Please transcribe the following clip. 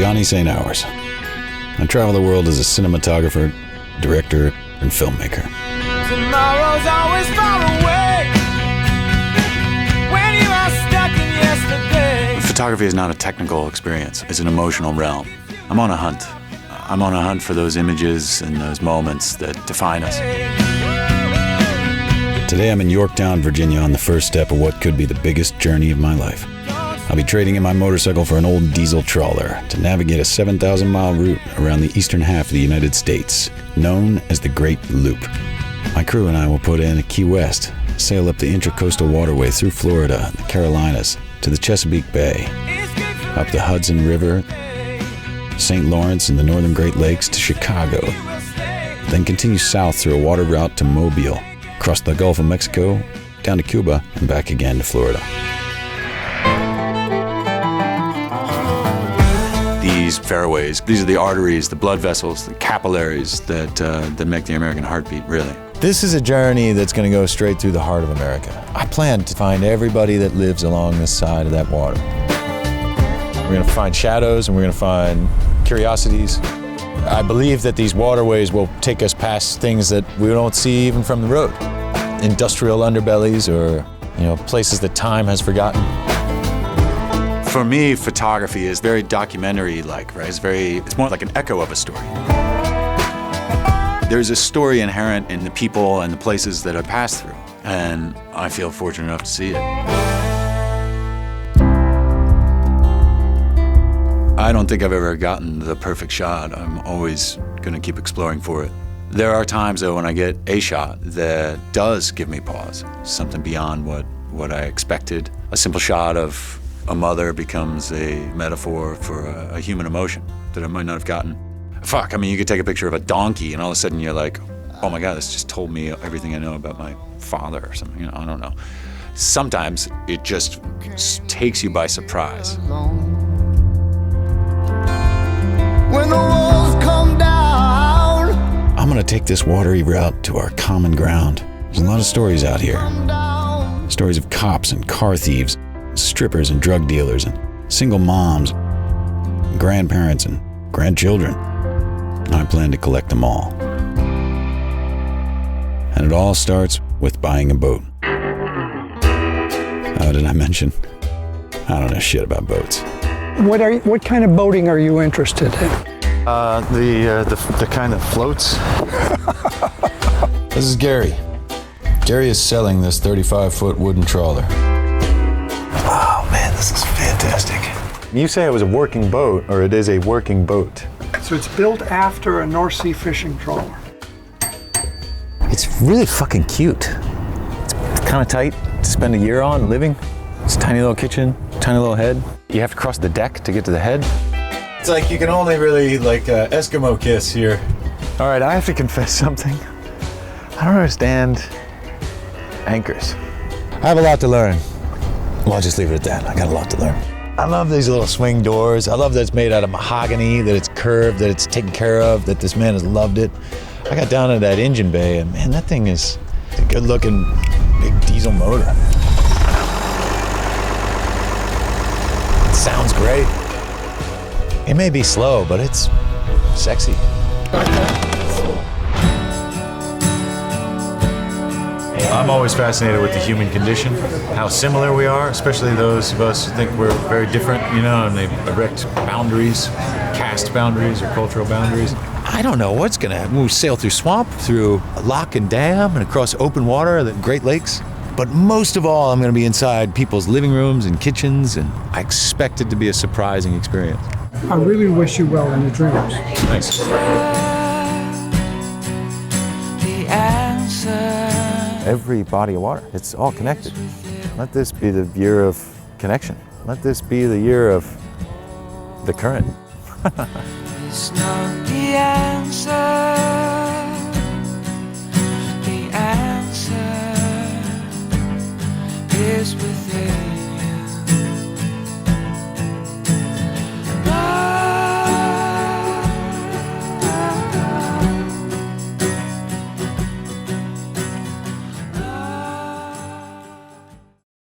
Johnny St. Hours. I travel the world as a cinematographer, director, and filmmaker. Tomorrow's always far away when you are stuck in yesterday. Photography is not a technical experience, it's an emotional realm. I'm on a hunt. I'm on a hunt for those images and those moments that define us. Today I'm in Yorktown, Virginia on the first step of what could be the biggest journey of my life. I'll be trading in my motorcycle for an old diesel trawler to navigate a 7,000-mile route around the eastern half of the United States, known as the Great Loop. My crew and I will put in at Key West, sail up the Intracoastal Waterway through Florida and the Carolinas to the Chesapeake Bay, up the Hudson River, St. Lawrence and the northern Great Lakes to Chicago, then continue south through a water route to Mobile, across the Gulf of Mexico, down to Cuba, and back again to Florida. These fairways, these are the arteries, the blood vessels, the capillaries that make the American heartbeat, really. This is a journey that's going to go straight through the heart of America. I plan to find everybody that lives along this side of that water. We're going to find shadows and we're going to find curiosities. I believe that these waterways will take us past things that we don't see even from the road. Industrial underbellies or, places that time has forgotten. For me, photography is very documentary-like, right? It's more like an echo of a story. There's a story inherent in the people and the places that I pass through, and I feel fortunate enough to see it. I don't think I've ever gotten the perfect shot. I'm always going to keep exploring for it. There are times, though, when I get a shot that does give me pause, something beyond what I expected. A simple shot of a mother becomes a metaphor for a human emotion that I might not have gotten. You could take a picture of a donkey and all of a sudden you're like, oh my God, this just told me everything I know about my father or something, I don't know. Sometimes it just takes you by surprise. When the walls come down, I'm gonna take this watery route to our common ground. There's a lot of stories out here. Stories of cops and car thieves, strippers and drug dealers, and single moms, and grandparents and grandchildren. I plan to collect them all. And it all starts with buying a boat. Did I mention? I don't know shit about boats. What kind of boating are you interested in? The kind that floats. This is Gary. Gary is selling this 35-foot wooden trawler. Oh man, this is fantastic. You say it was a working boat, or it is a working boat? So it's built after a North Sea fishing trawler. It's really fucking cute. It's kind of tight to spend a year on living. It's a tiny little kitchen, tiny little head. You have to cross the deck to get to the head. It's like you can only really Eskimo kiss here. All right, I have to confess something. I don't understand anchors. I have a lot to learn. Well, I'll just leave it at that. I got a lot to learn. I love these little swing doors. I love that it's made out of mahogany, that it's curved, that it's taken care of, that this man has loved it. I got down to that engine bay and man, that thing is a good looking big diesel motor. It sounds great. It may be slow, but it's sexy. I'm always fascinated with the human condition, how similar we are, especially those of us who think we're very different, and they erect boundaries, caste boundaries or cultural boundaries. I don't know what's gonna happen. We sail through swamp, through a lock and dam, and across open water, the Great Lakes. But most of all, I'm gonna be inside people's living rooms and kitchens, and I expect it to be a surprising experience. I really wish you well in your dreams. Thanks. Every body of water, it's all connected. Let this be the year of connection. Let this be the year of the current. it's not the